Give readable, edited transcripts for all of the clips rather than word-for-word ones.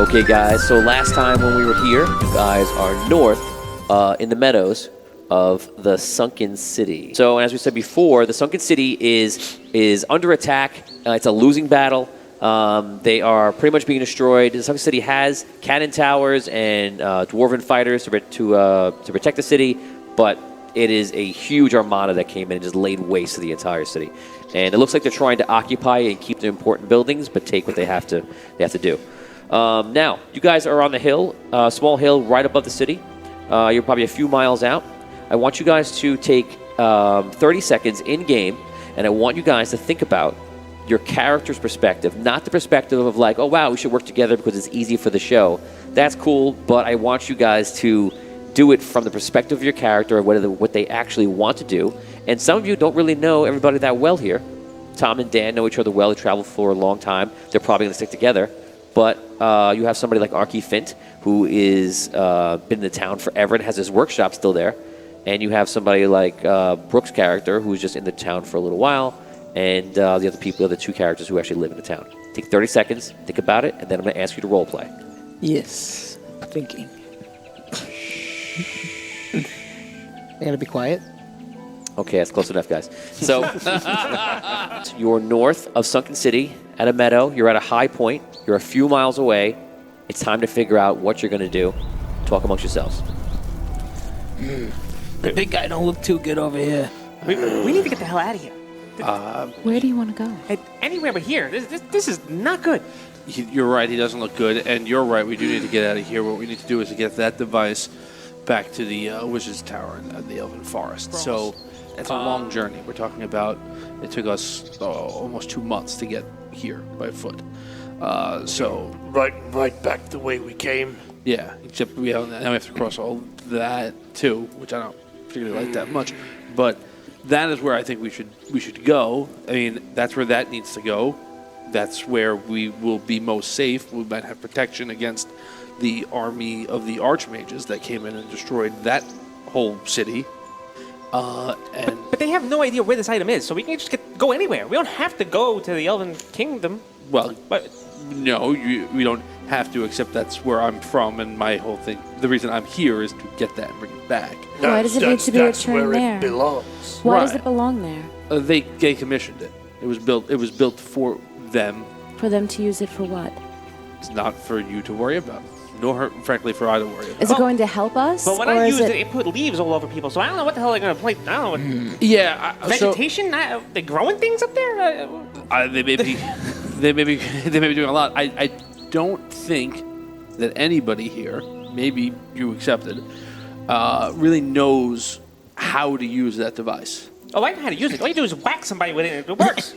Okay, guys, so last time when we were here, you guys are north in the meadows of the Sunken City. So as we said before, the Sunken City is under attack. It's a losing battle. They are pretty much being destroyed. The Sunken City has cannon towers and dwarven fighters to protect the city, but it is a huge armada that came in and just laid waste to the entire city. And it looks like they're trying to occupy and keep the important buildings, but take what they have to do. Now, you guys are on the hill, small hill right above the city. You're probably a few miles out. I want you guys to take 30 seconds in-game, and I want you guys to think about your character's perspective, not the perspective of like, oh, wow, we should work together because it's easy for the show. That's cool, but I want you guys to do it from the perspective of your character, what they actually want to do. And some of you don't really know everybody that well here. Tom and Dan know each other well. They traveled for a long time. They're probably going to stick together. But you have somebody like Arky Fint, who is been in the town forever and has his workshop still there. And you have somebody like Brooke's character, who's just in the town for a little while. And the other two characters who actually live in the town. Take 30 seconds, think about it, and then I'm going to ask you to role play. Yes. Thinking. I gotta be quiet. Okay, that's close enough, guys. So, you're north of Sunken City at a meadow. You're at a high point. You're a few miles away. It's time to figure out what you're going to do. Talk amongst yourselves. The big guy don't look too good over here. We need to get the hell out of here. Where do you want to go? Anywhere but here. This is not good. You're right, he doesn't look good, and you're right, we do need to get out of here. What we need to do is to get that device back to the Wizard's Tower in the Elven Forest. So it's a long journey. We're talking about, it took us almost 2 months to get here by foot. So Right back the way we came. yeah, except now we have to cross all that too, which I don't particularly like that much. But that is where I think we should go. I mean, that's where that needs to go. That's where we will be most safe. We might have protection against the army of the Archmages that came in and destroyed that whole city. But they have no idea where this item is, so we can just go anywhere. We don't have to go to the Elven Kingdom. Well, But no, we don't have to, except that's where I'm from, and my whole thing. The reason I'm here is to get that and bring it back. Why does it need to be That's returned where there? it belongs. Why does Right. it belong there? They commissioned it. It was built for them. For them to use it for what? It's not for you to worry about, nor frankly for I to worry about. Is it going to help us? But when or I is used it put leaves all over people, so I don't know what the hell they're going to play. I don't know what... Yeah, Vegetation? They're growing things up there? They may be, they may be doing a lot. I don't think that anybody here, maybe you accepted, really knows how to use that device. Oh, I know how to use it. All you do is whack somebody with it and it works.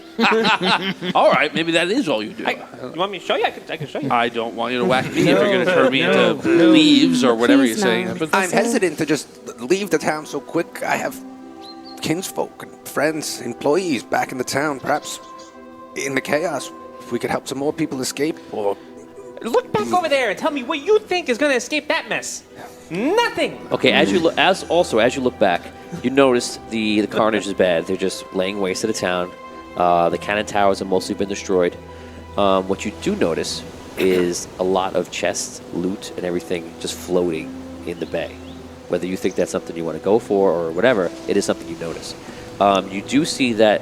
All right, maybe that is all you do. You want me to show you? I can show you. I don't want you to whack me if you're going to turn me into leaves or whatever Please you're saying. no. But I'm hesitant to just leave the town so quick. I have kinsfolk and friends, employees back in the town. Perhaps in the chaos, if we could help some more people escape, or Look back over there and tell me what you think is going to escape that mess. Nothing. Okay, as you look back, you notice the carnage is bad. They're just laying waste to the town. The cannon towers have mostly been destroyed. What you do notice is a lot of chests, loot, and everything just floating in the bay. Whether you think that's something you want to go for or whatever, it is something you notice. You do see that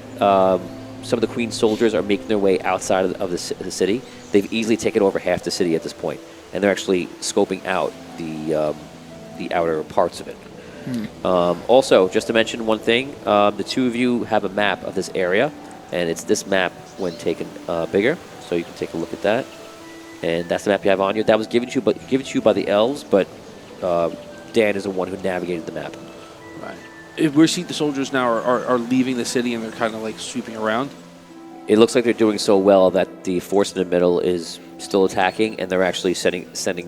some of the Queen's soldiers are making their way outside of the city. They've easily taken over half the city at this point, and they're actually scoping out the outer parts of it. Also, just to mention one thing, the two of you have a map of this area, and it's this map when taken bigger, so you can take a look at that. And that's the map you have on you. That was given to you by the elves, but Dan is the one who navigated the map. right. We're seeing the soldiers now are leaving the city and they're kind of like sweeping around. It looks like they're doing so well that the force in the middle is still attacking, and they're actually sending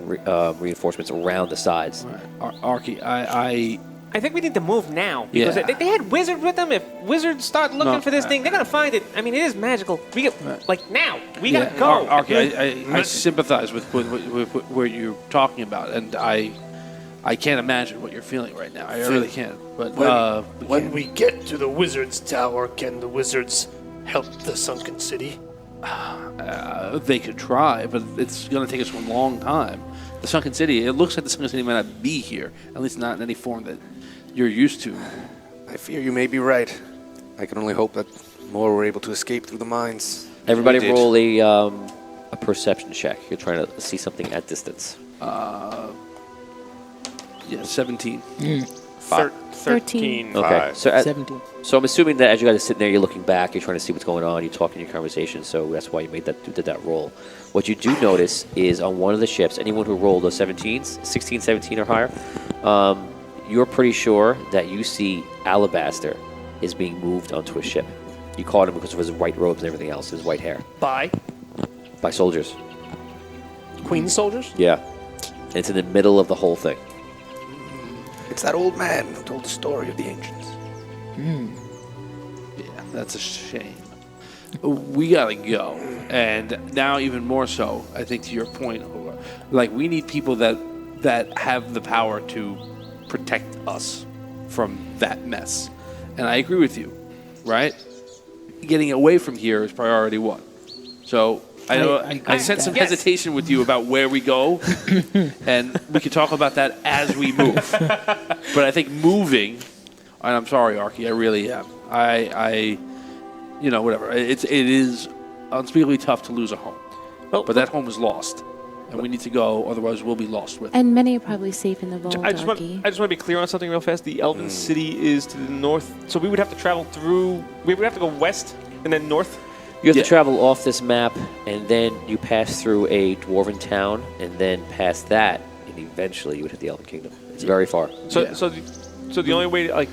reinforcements around the sides. Right. Arky, I I think we need to move now. Because Yeah. they had wizards with them. If wizards start looking for this thing, they're going to find it. I mean, it is magical. We get, like, now. We got to go. Arky, I sympathize with what you're talking about, and I can't imagine what you're feeling right now. I really can't. But when we get to the Wizard's Tower, can the wizards help the Sunken City? They could try, but it's going to take us a long time. The Sunken City, it looks like the Sunken City might not be here, at least not in any form that you're used to. I fear you may be right. I can only hope that more were able to escape through the mines. Everybody We did. roll a perception check. You're trying to see something at distance. Yeah, 17. 13. Okay. 17. So I'm assuming that as you guys are sitting there, you're looking back, you're trying to see what's going on, you're talking your conversation, so that's why you did that roll. What you do notice is on one of the ships, anyone who rolled those 17s, 16, 17 or higher, you're pretty sure that you see Alabaster is being moved onto a ship. You caught him because of his white robes and everything else, his white hair. By By soldiers. Queen's soldiers? Yeah. And it's in the middle of the whole thing. It's that old man who told the story of the ancients. Yeah, that's a shame. We gotta go, and now even more so. I think to your point, like we need people that have the power to protect us from that mess. And I agree with you, right? Getting away from here is priority one. So I know I sense some hesitation with you about where we go, and we can talk about that as we move. But I think moving, and I'm sorry, Arky, I really am. I whatever. It is unspeakably tough to lose a home. Well, But that home is lost, and we need to go, otherwise we'll be lost with it. And many are probably safe in the vault, I just want to be clear on something real fast. The Elven City is to the north, so we would have to travel through. We would have to go west and then north. You have Yeah. to travel off this map, and then you pass through a dwarven town, and then past that, and eventually you would hit the Elven Kingdom. It's very far. So Yeah. so the only way to, like,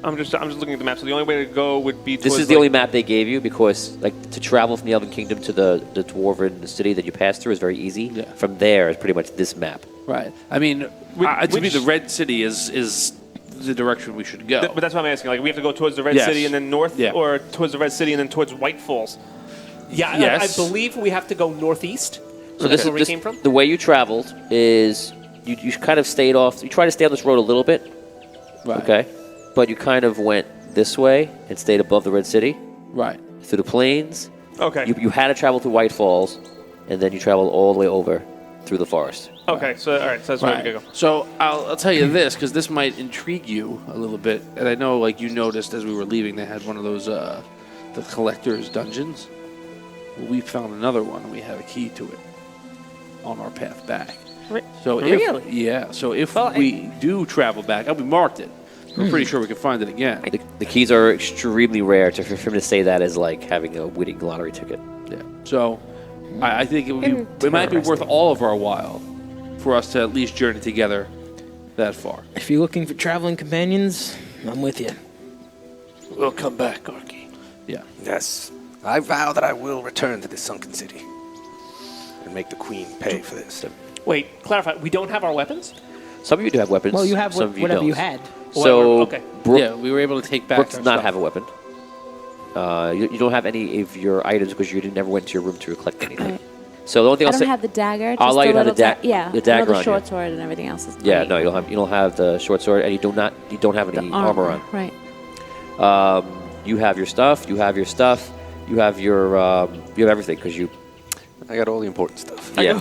I'm just looking at the map. So the only way to go would be This towards, is the like, only map they gave you because, like, to travel from the Elven Kingdom to the dwarven city that you pass through is very easy. Yeah. From there is pretty much this map. Right. I mean, to me, which- the Red City is the direction we should go. But that's what I'm asking. Like, we have to go towards the Red Yes. City and then north, Yeah. or towards the Red City and then towards White Falls. Yeah, Yes. I believe we have to go northeast. So That's where we came from? the way you traveled is you kind of stayed off. You try to stay on this road a little bit, Right. okay, but you kind of went this way and stayed above the Red City Right. through the plains. Okay. You had to travel through White Falls, and then you traveled all the way over through the forest. Okay. So all right. So that's where we gotta go. So I'll tell you this, because this might intrigue you a little bit. And I know, like, you noticed as we were leaving, they had one of those the collector's dungeons. Well, we found another one, and we have a key to it on our path back. So Really? if we do travel back, we marked it. We're pretty sure we can find it again. The keys are extremely rare. For him to say that is like having a winning lottery ticket. Yeah. So I think it might be worth all of our while for us to at least journey together that far. If you're looking for traveling companions, I'm with you. We'll come back, Arky. Yeah. Yes. I vow that I will return to this sunken city and make the queen pay for this. Wait, clarify. We don't have our weapons? Some of you do have weapons. Well, you have some of you whatever don't. you had. So Okay. Brooke, Yeah, we were able to take back Brooke our does not stuff. have a weapon. You don't have any of your items because you never went to your room to collect anything. Right. So the only thing I I'll don't say, have the dagger. Just I'll allow you to have little the yeah, the dagger the on short you. sword and everything else is Yeah, great. no, you don't have the short sword, and you don't have any armor on. Right. You have your stuff. You have your stuff. You have your you have everything because you. I got all the important stuff. Yeah.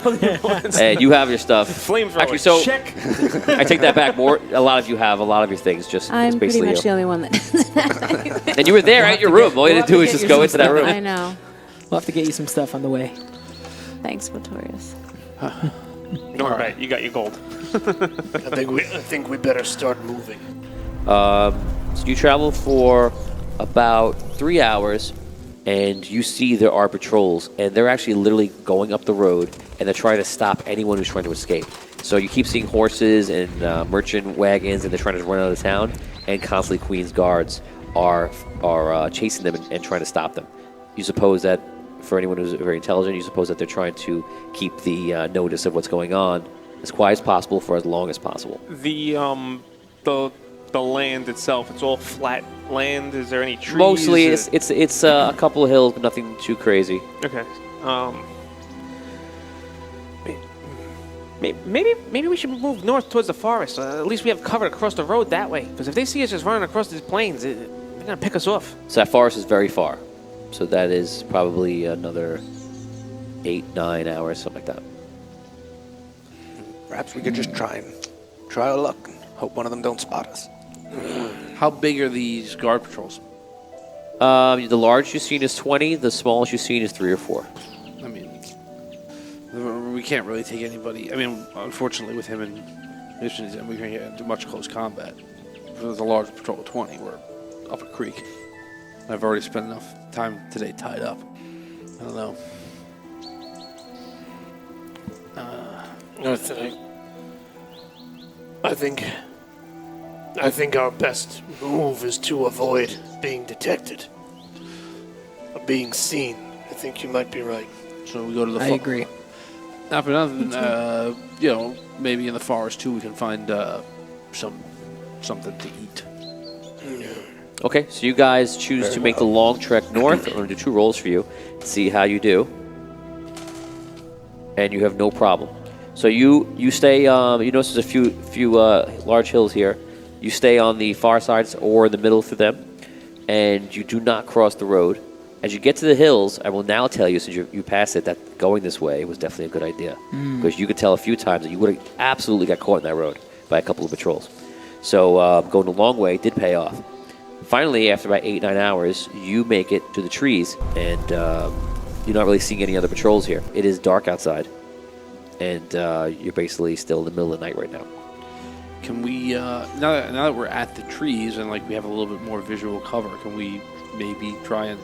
And you have your stuff. Flamethrower. Actually, so check. I take that back. A lot of you have a lot of your things. Just it's I'm pretty basically much you. the only one that doesn't have anything. And you were there at your room. All you had to do is get just you go some into that stuff. room. I know. We'll have to get you some stuff on the way. Thanks, Victorious. Don't worry about it. You got your gold. I think we better start moving. So you travel for about 3 hours, and you see there are patrols, and they're actually literally going up the road, and they're trying to stop anyone who's trying to escape. So you keep seeing horses and merchant wagons, and they're trying to run out of town, and constantly Queen's guards are chasing them and trying to stop them. You suppose that, for anyone who's very intelligent, you suppose that they're trying to keep the notice of what's going on as quiet as possible for as long as possible. The land itself, it's all flat land. Is there any trees? Mostly, it's a couple of hills, but nothing too crazy. Okay. Maybe we should move north towards the forest. At least we have cover across the road that way. Because if they see us just running across these plains, they're gonna pick us off. So that forest is very far. So that is probably another 8-9 hours, something like that. Perhaps we could just try our luck and hope one of them don't spot us. How big are these guard patrols? The largest you've seen is 20. The smallest you've seen is 3 or 4. I mean, we can't really take anybody. I mean, unfortunately, with him in missions, we can't get into much close combat. If there's a large patrol of 20, we're up a creek. I've already spent enough time today tied up. I don't know. I think our best move is to avoid being detected, or being seen. I think you might be right. So we go to the. I agree. Not for nothing. Maybe in the forest too, we can find something to eat. Okay, so you guys choose to make the long trek north. I'm going to do 2 rolls for you, see how you do. And you have no problem. So you stay, you notice there's a few large hills here. You stay on the far sides or in the middle through them, and you do not cross the road. As you get to the hills, I will now tell you, since you passed it, that going this way was definitely a good idea. Because you could tell a few times that you would have absolutely got caught in that road by a couple of patrols. So going the long way did pay off. Finally, after about 8-9 hours, you make it to the trees, and you're not really seeing any other patrols here. It is dark outside, and you're basically still in the middle of the night right now. Can we, now that we're at the trees and like we have a little bit more visual cover, can we maybe try and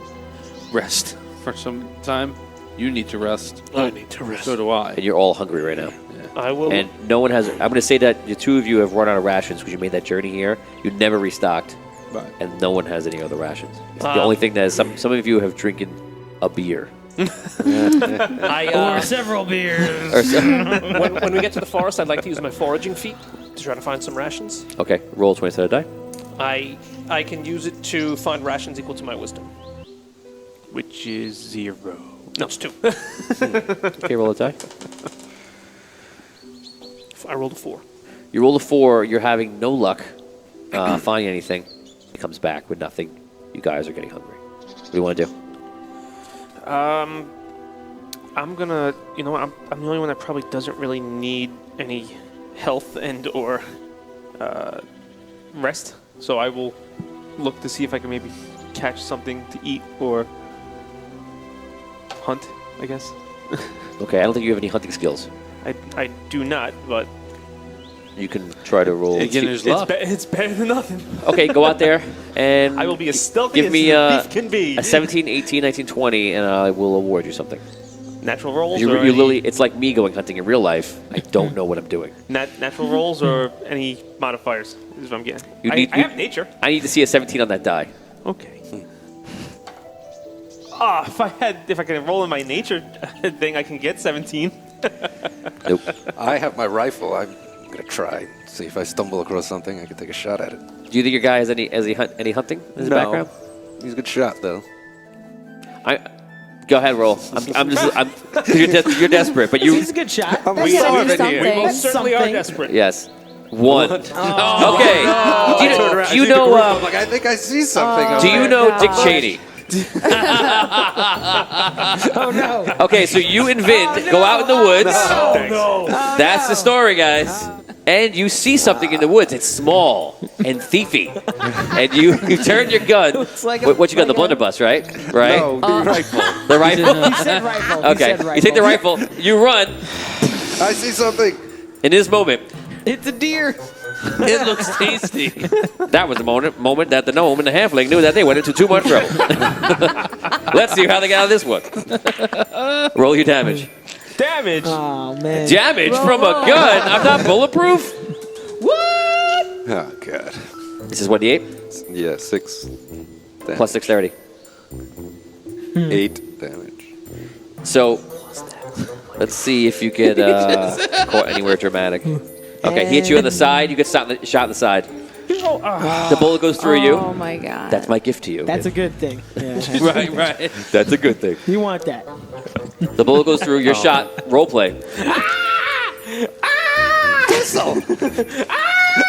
rest for some time? You need to rest. I need to rest. So do I. And you're all hungry right now. I will. And no one has... I'm going to say that the 2 of you have run out of rations because you made that journey here. You never restocked, Right. and no one has any other rations. The only thing that is some of you have drinking a beer. Or several beers. Or so- when we get to the forest, I'd like to use my foraging feat to try to find some rations. Okay, roll 20-sided die. I can use it to find rations equal to my wisdom. Which is 0. No, it's 2. Okay, roll a die. I rolled a 4. You roll a 4, you're having no luck finding anything. It comes back with nothing. You guys are getting hungry. What do you want to do? I'm gonna, you know what, I'm the only one that probably doesn't really need any health and or rest. So I will look to see if I can maybe catch something to eat or hunt, I guess. Okay, I don't think you have any hunting skills. I do not, but You can try to roll. Again, there's luck. it's better than nothing. Okay, go out there and I will be as stealthy give as me the thief can be. a 17, 18, 19, 20, and I will award you something. Natural rolls You or any literally, it's like me going hunting in real life. I don't know what I'm doing. natural rolls or any modifiers is what I'm getting. I have nature. I need to see a 17 on that die. Okay. If I can roll in my nature thing, I can get 17. Nope. I have my rifle. I'm gonna try. See if I stumble across something, I can take a shot at it. Do you think your guy has any hunting in his background? He's a good shot though. Go ahead, roll. You're desperate, but He's a good shot. That's gotta be something. We most certainly are Something. desperate. yes. 1. Okay. Do you know? Like I think I see something. Do you know Dick gosh. Cheney? Oh, no. Okay, so you and Vin go out in the woods. No. That's the story, guys. And you see something in the woods. It's small and thiefy. And you turn your gun. Looks like What you got? The blunderbuss, right? Right? No, the rifle. The rifle? He said rifle. Okay. You take the rifle. You run. I see something. In this moment, It's a deer. it looks tasty. That was the moment that the gnome and the halfling knew that they went into too much trouble. Let's see how they got out of this one. Roll your damage. Damage. Oh, man. Damage from a gun? I'm not bulletproof? Oh god. This is 1d8 Yeah, 6. Damage. plus dexterity. 8 damage. So, let's see if you get caught anywhere dramatic. Okay, he hits you on the side. You get shot in the side. The bullet goes through Oh you. my god. That's my gift to you. That's a good thing. Yeah. Right. That's a good thing. You want that. The bullet goes through. You're shot. Role play.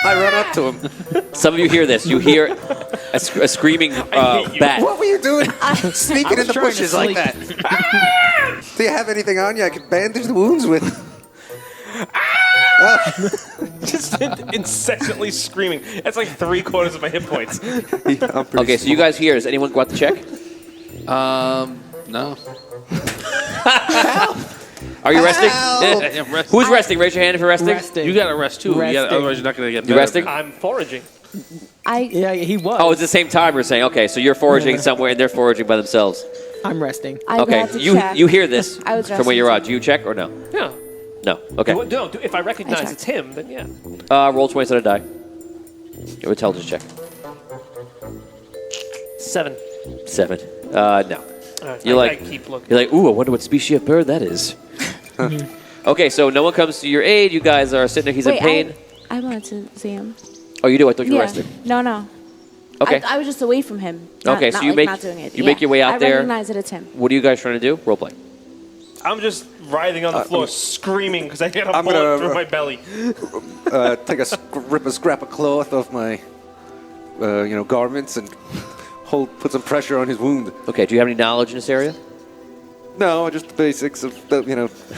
I run up to him. Some of you hear this. You hear a screaming bat. What were you doing? Sneaking in the trying to bushes like sleep. that. Do you have anything on you I can bandage the wounds with? Just incessantly screaming. That's like 3/4 of my hit points. Okay, so you guys hear. Does anyone go out to check? No. Are you resting? I'm resting. Who's resting? Raise your hand if you're resting. Resting. You got to rest too. Resting. Otherwise, you're not going to get You better. resting? I'm foraging. Yeah, he was. Oh, it's the same time we're saying. Okay, so you're foraging somewhere and they're foraging by themselves. I'm resting. I Okay, had to you check. you hear this I was from where you're resting at. Do you check or no? Yeah. No. Okay. No, if I recognize checked. it's him, then yeah. Roll 20 sided die. Your intelligence check. 7. 7. No. You're I like keep looking. you're like, ooh, I wonder what species of bird that is. Okay, so no one comes to your aid. You guys are sitting there. He's in Wait, pain. I wanted to see him. Oh, you do? I thought you were Yeah. resting. No. Okay. I was just away from him. Not, Okay, so not you like make- not doing it. you make your way out there. I recognize that it's him. What are you guys trying to do? Role play. I'm just writhing on the floor, screaming because I get a I'm bullet gonna- through my belly. Take rip a scrap of cloth off my, garments and put some pressure on his wound. Okay, do you have any knowledge in this area? No, just the basics of,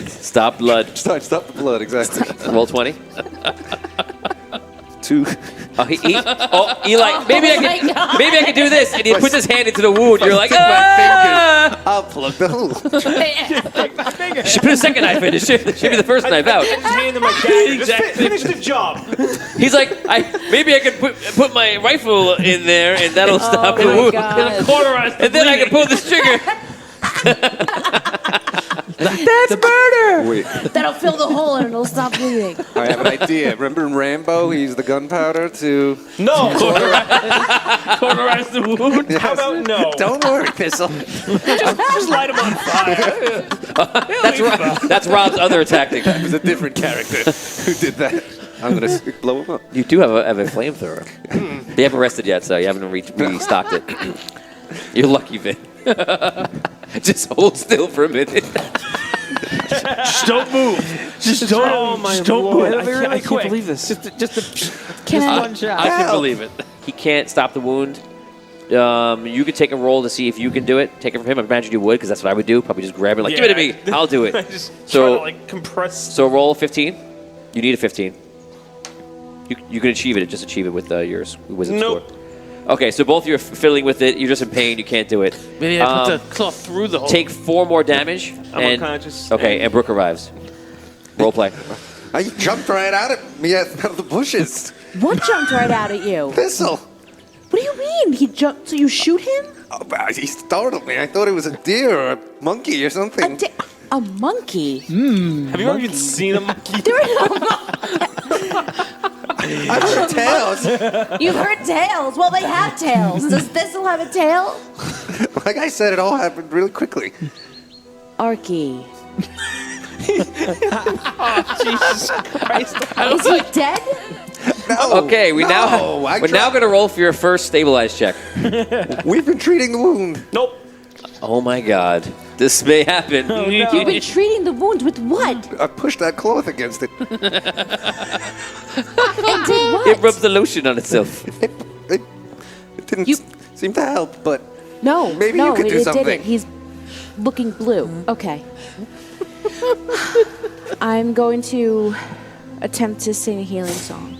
Stop blood. stop the blood, exactly. Roll 20. 2. Eli, maybe I my can God. maybe I can do this. And he puts his hand into the wound. You're like, Stick my ah! fingers. I'll plug the hole. Should put a second knife in. It should be the first knife out. I just hand him my dagger. Just Exactly. finish the job. He's like, maybe I could put my rifle in there and that'll stop the my wound. God. Cauterize the And then I can pull this trigger. That's murder. Wait, That'll fill the hole and it'll stop bleeding. I have an idea. Remember in Rambo, he used the gunpowder to... No. Cauterize the wound. How about no? Don't worry, Thistle. Just light him on fire. That's Rob's other tactic. It was a different character who did that. I'm going to blow him up. You do have a flamethrower. You haven't rested yet, so you haven't restocked it. You're lucky, Vin. Just hold still for a minute. Just don't move. Just don't. Oh my just don't Lord. move. I can't believe this. Can I? One shot. I can believe it. He can't stop the wound. You could take a roll to see if you can do it. Take it from him. I imagine you would, because that's what I would do. Probably just grab it, like, give it to me. I'll do it. I just So- try to compress. So roll 15. You need a 15. You can achieve it. Just achieve it with your wizard Nope. score. Okay, so both of you are fiddling with it. You're just in pain. You can't do it. Maybe I put the cloth through the hole. Take 4 more damage. I'm and, unconscious. Okay, and Brooke arrives. Role play. I jumped right out at me out of the bushes. What jumped right out at you? Thistle. What do you mean? He jumped? So you shoot him? Oh, he startled me. I thought it was a deer or a monkey or something. A monkey? Have you ever even seen a monkey? I've heard tales. You've heard tails. Well, they have tails. Does Thistle have a tail? Like I said, it all happened really quickly. Arky. Jesus Christ. Is he dead? No. Okay, we're now going to roll for your first stabilize check. We've been treating the wound. Nope. Oh my God, this may happen. You've been treating the wound with what? I pushed that cloth against it. And did what? It rubs the lotion on itself. It didn't seem to help, but No, Maybe no, you could do it something. didn't. He's looking blue. Okay. I'm going to attempt to sing a healing song.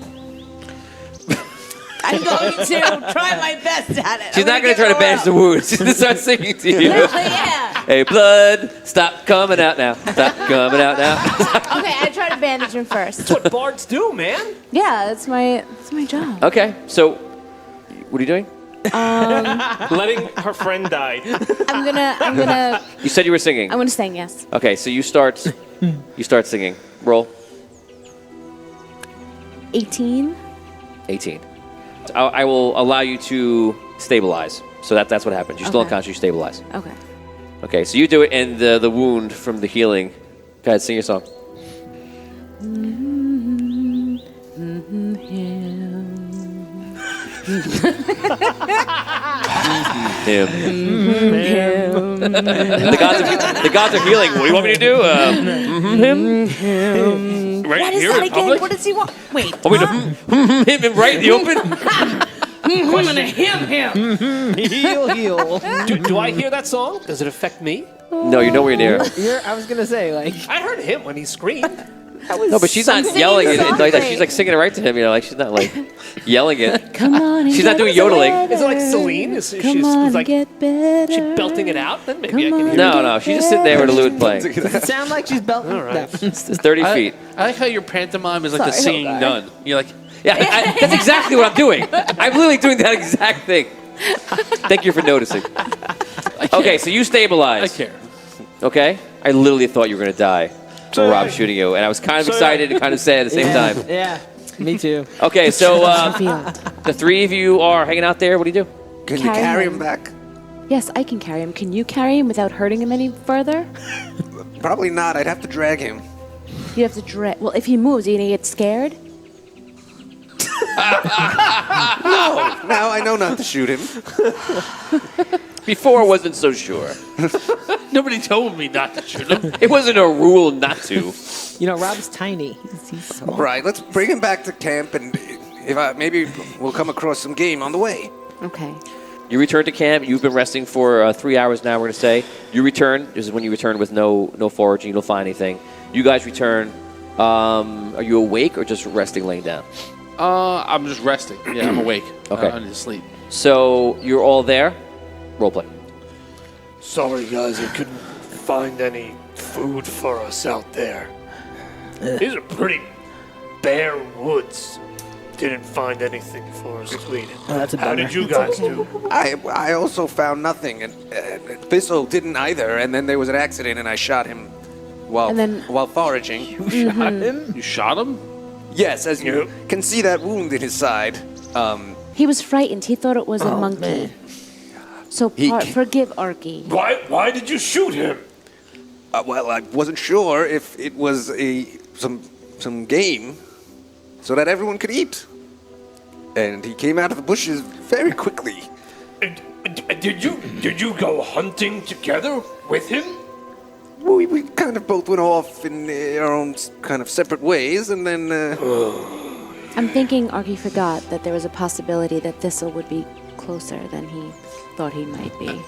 I'm going to try my best at it. She's not going to try to bandage the wound. She's going to start singing to you. Yeah. Hey, blood, stop coming out now. Stop coming out now. Okay, I try to bandage him first. That's what bards do, man. Yeah, that's my job. Okay, so what are you doing? Letting her friend die. I'm gonna You said you were singing. I'm gonna sing, yes. Okay, so you start singing. Roll 18. 18. I will allow you to stabilize. So that's what happens. You're still Okay. unconscious, you stabilize. Okay. Okay, so you do it, and the wound from the healing. Go ahead, sing your song. Him. The gods are healing. What do you want me to do? Right What is here that in again? public? What does he want? Wait. Want me to him right in the open? Heal. Do I hear that song? Does it affect me? No, you're nowhere near. I was gonna say, like, I heard him when he screamed. No, but she's not singing yelling it softly. like that. She's like singing it right to him. You know, like she's not like yelling it. Come on. and She's not get doing yodeling. Is it like Celine? Is Come on, like get better. she belting it out? Then maybe I Come can on. hear it. No, she's just sitting there with a lute playing. does it sound like she's belting? All right. No. It's 30 feet. I like how your pantomime is like the Sorry, singing hold on. done. You're like, Yeah, that's exactly what I'm doing. I'm literally doing that exact thing. Thank you for noticing. Okay, so you I stabilize. care. Okay? I literally thought you were going to die from Rob shooting you, and I was kind of excited and kind of sad at the same time. Yeah, me too. Okay, so Field. the three of you are hanging out there. What do you do? Can you Carry carry him. him back? Yes, I can carry him. Can you carry him without hurting him any further? Probably not. I'd have to drag him. You have to dread. Well, if he moves, are you gonna get scared? Now I know not to shoot him. Before, I wasn't so sure. Nobody told me not to shoot him. It wasn't a rule not to. You know, Rob's tiny. He's small. Right, let's bring him back to camp, and maybe we'll come across some game on the way. Okay. You return to camp. You've been resting for 3 hours now, we're going to say. You return. This is when you return with no foraging. You don't find anything. You guys return. Are you awake or just resting laying down? I'm just resting. Yeah, I'm awake. Okay. I need to sleep. So you're all there. Roleplay. Sorry, guys, I couldn't find any food for us out there. These are pretty bare woods. Didn't find anything for us to eat. Oh, that's a How bummer. did you guys do? I also found nothing, and Thistle didn't either. And then there was an accident, and I shot him while And then- while foraging. You shot him? Yes, as you Yep. can see that wound in his side. He was frightened. He thought it was a monkey. man. So He- forgive Arky. Why did you shoot him? Well, I wasn't sure if it was some game, so that everyone could eat. And he came out of the bushes very quickly. Did you go hunting together with him? We kind of both went off in our own kind of separate ways, and then I'm thinking Arky forgot that there was a possibility that Thistle would be closer than he thought he might be.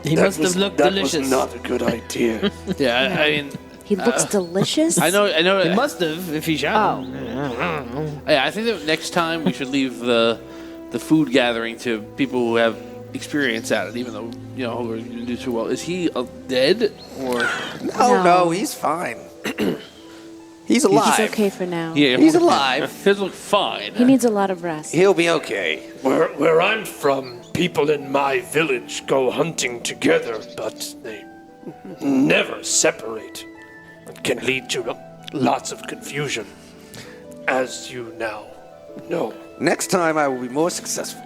He must have looked delicious. That was not a good idea. Yeah, I mean, He looks delicious. I know. He must have if he shot him. I think that next time we should leave the food gathering to people who have experience at it, even though we're going to do too well. Is he dead or? no, he's fine. He's alive. He's okay for now. Yeah, He's alive. His look fine. He needs a lot of rest. He'll be okay. Where I'm from, people in my village go hunting together, but they never separate. It can lead to lots of confusion, as you now know. Next time I will be more successful.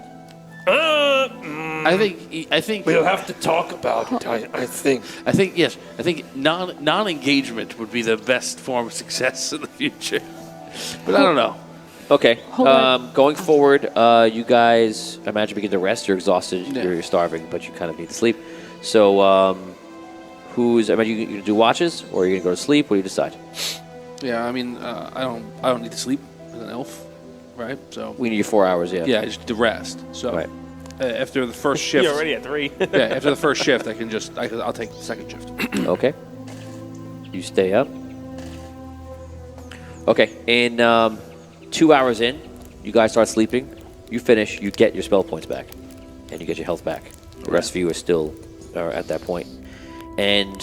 I think We'll have to talk about it, I think. yes. I think non-engagement would be the best form of success in the future. But I don't know. Okay. Hold on. Going forward, you guys, I imagine, begin to rest. You're exhausted. Yeah. You're starving, but you kind of need to sleep. So, I imagine you gonna do watches, or are you gonna go to sleep? What do you decide? Yeah, I mean, I don't need to sleep as an elf, right? So We need your 4 hours. Yeah. yeah, just to rest. So Right. After the first shift, You're already at 3. yeah, after the first shift, I'll take the second shift. Okay. You stay up. Okay. In 2 hours in, you guys start sleeping. You finish. You get your spell points back, and you get your health back. The rest of you are still at that point. And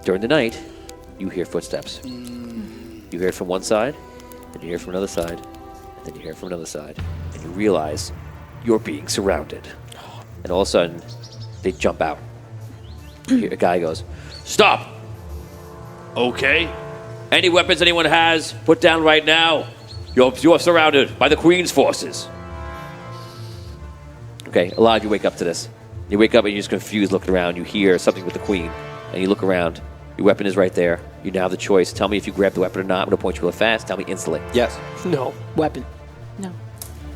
during the night, you hear footsteps. You hear it from one side, then you hear it from another side, and then you hear it from another side, and you realize you're being surrounded. And all of a sudden, they jump out. A guy goes, "Stop! Okay. Any weapons anyone has, put down right now. You're surrounded by the Queen's forces." Okay, a lot of you wake up to this. You wake up and you're just confused looking around. You hear something with the Queen, and you look around. Your weapon is right there. You now have the choice. Tell me if you grab the weapon or not. I'm going to point you really fast. Tell me instantly. Yes. No, Weapon. No.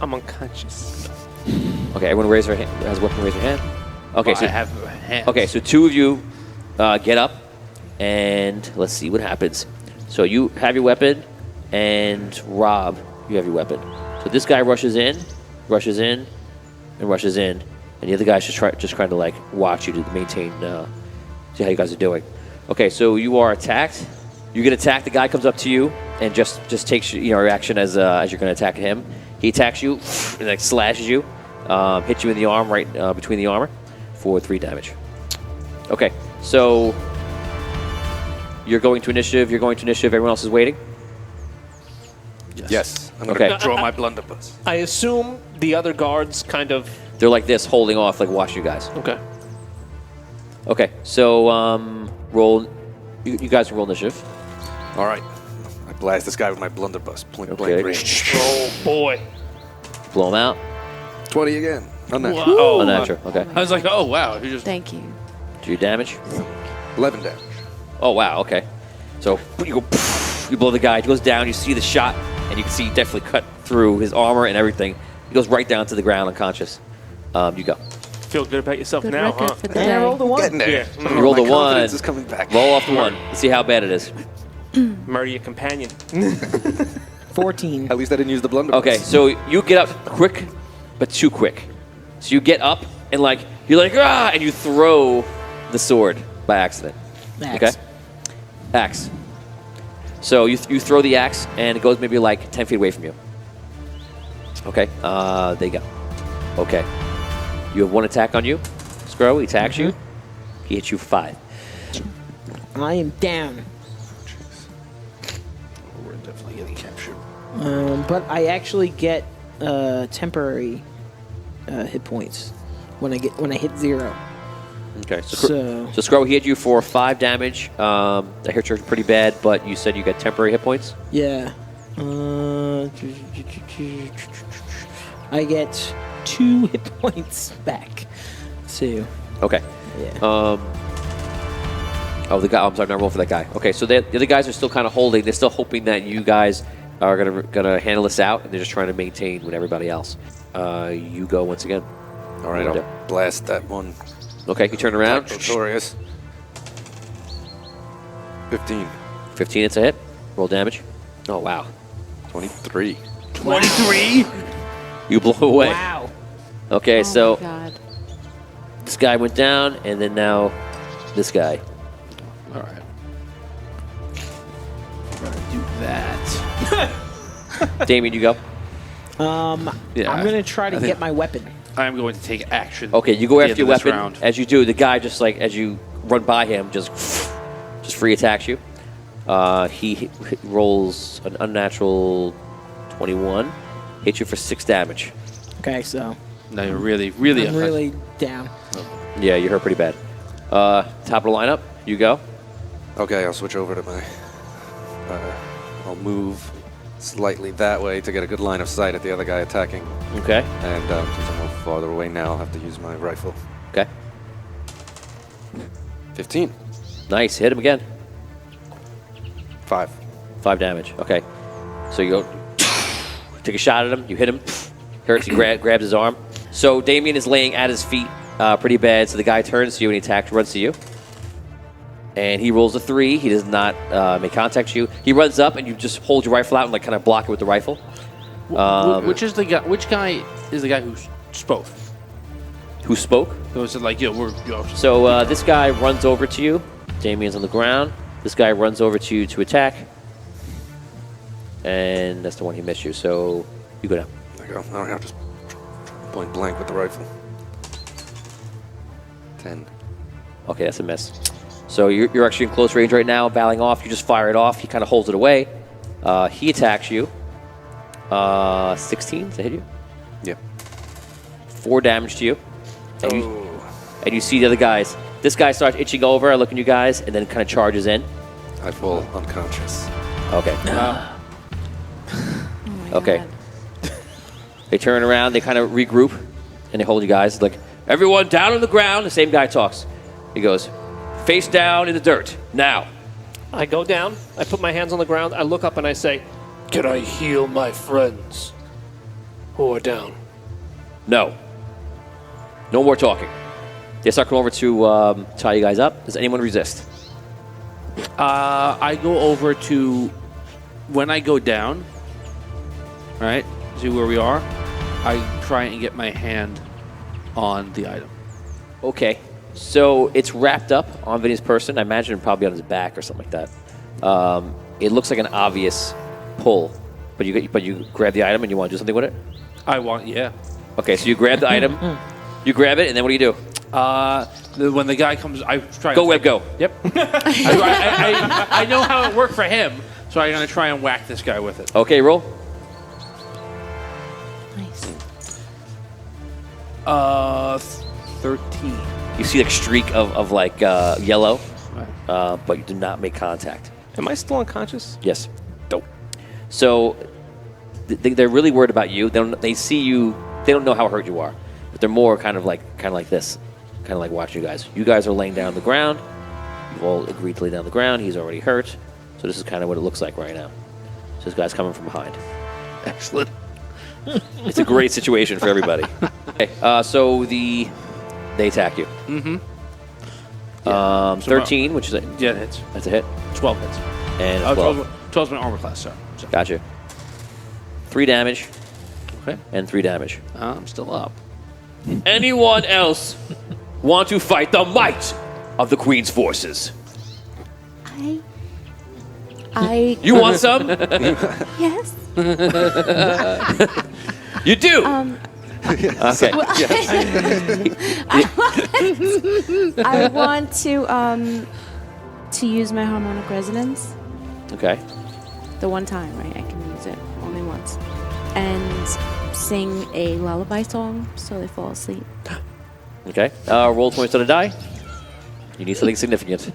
I'm unconscious. Okay, everyone raise their hand. Has a weapon, raise their hand. Okay, Well, so I have hands. okay, so two of you get up, and let's see what happens. So you have your weapon, and Rob, you have your weapon. So this guy rushes in, and rushes in, and the other guys just kind of like watch you to maintain, see how you guys are doing. Okay, so you are attacked. You get attacked. The guy comes up to you and just takes your action as you're going to attack him. He attacks you and like slashes you, hits you in the arm right between the armor for 3 damage. Okay, so you're going to initiative. Everyone else is waiting. Yes. I'm Okay. going to draw my blunderbuss. I assume the other guards kind of. They're like this, holding off, like watching you guys. Okay. Okay, so roll. You guys roll initiative. All right. I blast this guy with my blunderbuss. Point Okay. blank range. Oh boy. Blow them out. 20 again. Unnatural. Oh, Unnatural. Okay. I was like, oh wow, you just Thank you. Do your damage. 11 damage. Oh wow. Okay. So you go. You blow the guy. He goes down. You see the shot, and you can see he definitely cut through his armor and everything. He goes right down to the ground, unconscious. You go. Feel good about yourself Good now, record huh? for the And I day. rolled a 1. Getting there. Yeah. You rolled My a 1. confidence is coming back. Roll off the 1. Let's see how bad it is. Murder your companion. 14. At least I didn't use the blunderbuss. Okay, so you get up quick, but too quick. So you get up and like you're like ah, and you throw the sword by accident. Axe. Okay. Axe. So you throw the axe and it goes maybe like 10 feet away from you. Okay. There you go. Okay. You have 1 attack on you. Scro, he attacks you. He hits you 5. I am down. we're definitely getting captured. But I actually get temporary hit points when I hit 0. Okay. So- So Scro, he hit you for 5 damage. That hurt you pretty bad, but you said you got temporary hit points. Yeah. I get 2 hit points back. So Okay. yeah. Oh, the guy. I'm sorry, not roll for that guy. Okay, so the other guys are still kind of holding. They're still hoping that you guys are gonna handle this out, and they're just trying to maintain with everybody else. You go once again. All right, I'll blast that one. Okay, you turn around. Notorious. 15. 15, it's a hit. Roll damage. Oh wow. 23. 23. You blow away. Wow. Okay, Oh so my God. this guy went down, and then now this guy. All right. We're gonna do that. Damien, you go. Yeah, I'm gonna try to I think get my weapon. I'm going to take action. Okay, you go at the after end your of this weapon. round. As you do, the guy just like as you run by him, just free attacks you. He rolls an unnatural 21, hits you for 6 damage. Okay, so No, you're really, really. I'm really down. Yeah, you hurt pretty bad. Top of the lineup, you go. Okay, I'll switch over to my... I'll move slightly that way to get a good line of sight at the other guy attacking. Okay. And since I'm a little farther away now, I'll have to use my rifle. Okay. 15. Nice. Hit him again. 5. 5 damage. Okay. So you go, take a shot at him. You hit him. Hurts. He grabs his arm. So Damien is laying at his feet pretty bad. So the guy turns to you and he runs to you. And he rolls a 3. He does not make contact with you. He runs up and you just hold your rifle out and like kind of block it with the rifle. Which is the guy? Which guy is the guy who spoke? Who spoke? So it said like, yo, we're. So this guy runs over to you. Damien's on the ground. This guy runs over to you to attack. And that's the one he missed you. So you go down. There you go. All right, I'll just point blank with the rifle. 10. Okay, that's a miss. So you're actually in close range right now, battling off. You just fire it off. He kind of holds it away. He attacks you. 16 to hit you. Yep. 4 damage to you. And you see the other guys. This guy starts itching over, looking at you guys, and then kind of charges in. I fall unconscious. Okay. Oh my Okay. God. They turn around, they kind of regroup, and they hold you guys. Like, everyone down on the ground. The same guy talks. He goes, face down in the dirt, now. I go down. I put my hands on the ground. I look up and I say, Can I heal my friends who are down? No. No more talking. They start coming over to tie you guys up. Does anyone resist? I go over to when I go down. Right, see where we are. I try and get my hand on the item. Okay. So it's wrapped up on Vinny's person. I imagine probably on his back or something like that. It looks like an obvious pull, but you grab the item and you want to do something with it? I want, yeah. Okay, so you grab the item, you grab it, and then what do you do? When the guy comes, I try. Go, Web, go. Yep. I know how it worked for him, so I'm gonna try and whack this guy with it. Okay, roll. Nice. 13. You see like a streak of like yellow, but you do not make contact. Am I still unconscious? Yes. Dope. So they're really worried about you. They see you. They don't know how hurt you are, but they're more kind of like this, kind of like watching you guys. You guys are laying down on the ground. You've all agreed to lay down on the ground. He's already hurt. So this is kind of what it looks like right now. So this guy's coming from behind. Excellent. It's a great situation for everybody. Okay, so they attack you. Mm-hmm. 13, which is Yeah, it hits. that's a hit, 12 hits. and a 12. 12's my armor class, sorry. So, Gotcha. 3 damage okay. and 3 damage. I'm still up. Anyone else want to fight the might of the Queen's forces? I You want some? yes. You do. Okay. I want to use my harmonic resonance. Okay. The one time, right? I can use it only once. And sing a lullaby song so they fall asleep. Okay. Roll 20 on the die. You need something significant.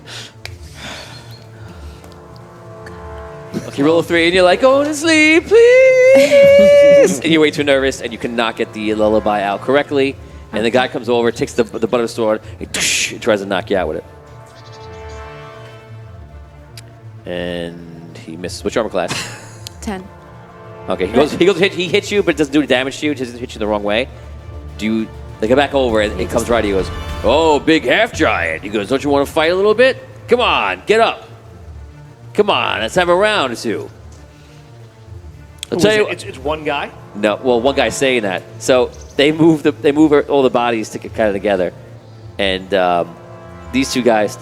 Okay, roll a 3 and you're like, go to sleep, please. And you're way too nervous and you cannot get the lullaby out correctly. And the guy comes over, takes the butt of the sword, and tries to knock you out with it. And he misses. What's your armor class? 10. Okay, he hits you, but it doesn't do damage to you. It just hits you the wrong way. They go back over and it comes right to you. He goes, oh, big half giant. He goes, don't you want to fight a little bit? Come on, get up. Come on, let's have a round or two. I'll tell you. It's one guy. No, well, one guy's saying that. So they move all the bodies to get kind of together, and these two guys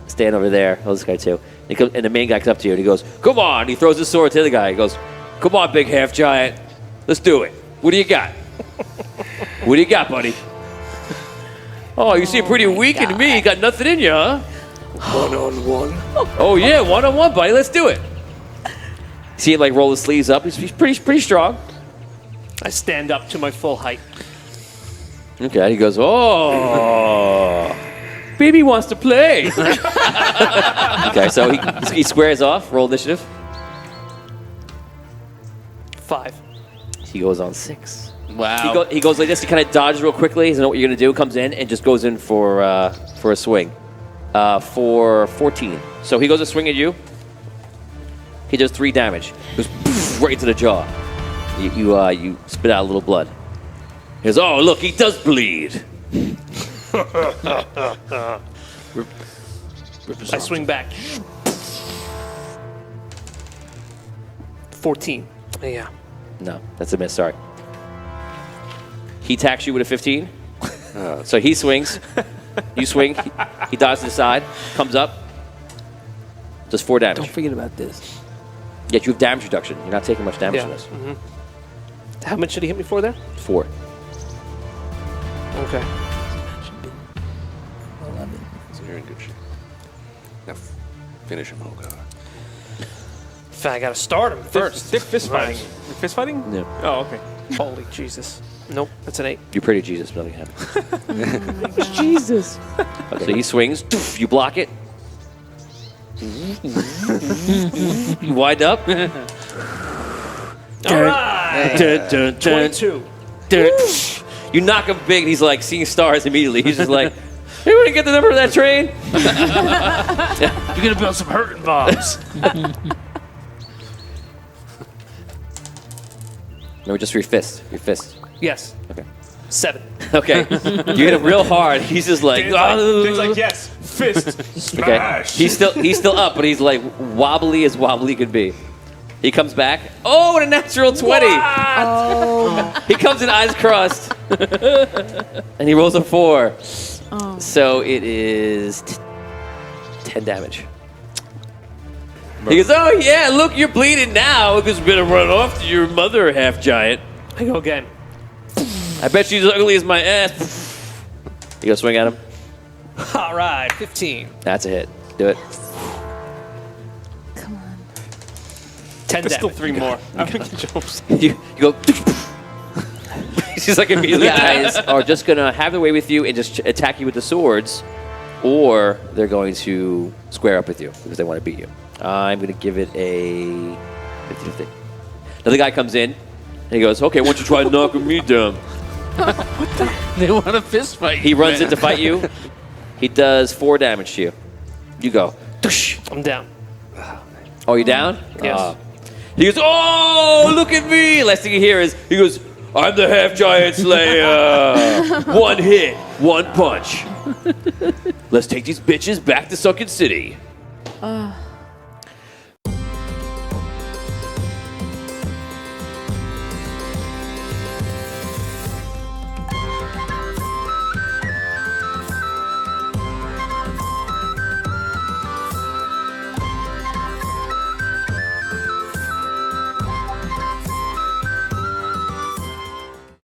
stand over there. Oh, this guy too. And the main guy comes up to you and he goes, "Come on!" He throws his sword to the guy. He goes, "Come on, big half giant, let's do it. What do you got? What do you got, buddy? Oh, you seem pretty weak to me. You got nothing in you, huh? One-on-one. Oh yeah, one-on-one, buddy. Let's do it." See him like roll his sleeves up. He's pretty strong. I stand up to my full height. Okay, he goes, oh, baby wants to play. Okay, so he squares off. Roll initiative. 5. He goes on 6. Wow. He goes like this. He kind of dodges real quickly. He doesn't know what you're going to do. Comes in and just goes in for a swing. For 14. So he goes to swing at you. He does 3 damage. Goes poof, right into the jaw. You spit out a little blood. He goes, oh, look, he does bleed. I swing back. 14. Yeah. No, that's a miss. Sorry. He attacks you with a 15. So he swings. You swing. He dodges to the side. Comes up. Does 4 damage. Don't forget about this. Yet you have damage reduction. You're not taking much damage Yeah. from this. Mm-hmm. How much did he hit me for there? 4. Okay. Should be 11. So you're in good shape. Now finish him, oh god. I gotta start him first. They're fist fighting. Right. You're fist fighting? Yeah. Oh, okay. Holy Jesus. Nope, that's an 8. You're pretty Jesus, but nothing happens. Jesus. Okay, so he swings. You block it. You wind up. All right. 22. You knock him big, and he's like seeing stars immediately. He's just like, hey, want to get the number of that train? You're going to build some hurting bombs. No, just your fist. Your fist. Yes. Okay. 7. Okay. You hit him real hard. He's just like, Dan's like, yes, fist. okay. He's still up, but he's like wobbly as wobbly could be. He comes back. Oh, and a natural 20. He comes in eyes crossed. And he rolls a 4. Oh. So it is 10 damage. He goes, oh yeah, look, you're bleeding now because we're going to run off to your mother, half giant. I go again. I bet she's as ugly as my ass. You go swing at him. All right, 15. That's a hit. Do it. Come on. 10 There's still damage. 3 more. I think he jumps. You go. She's like immediately. Guys are just gonna have their way with you and just attack you with the swords, or they're going to square up with you because they want to beat you. I'm gonna give it a 50-50. Another guy comes in and he goes, "Okay, why don't you try knocking me down?" They want a fist fight. He runs in to fight you. He does 4 damage to you. You go. I'm down. Oh, you down? Yes. He goes, oh, look at me. Last thing you hear is, he goes, I'm the half-giant slayer. 1 hit, 1 punch. Let's take these bitches back to Sunken City.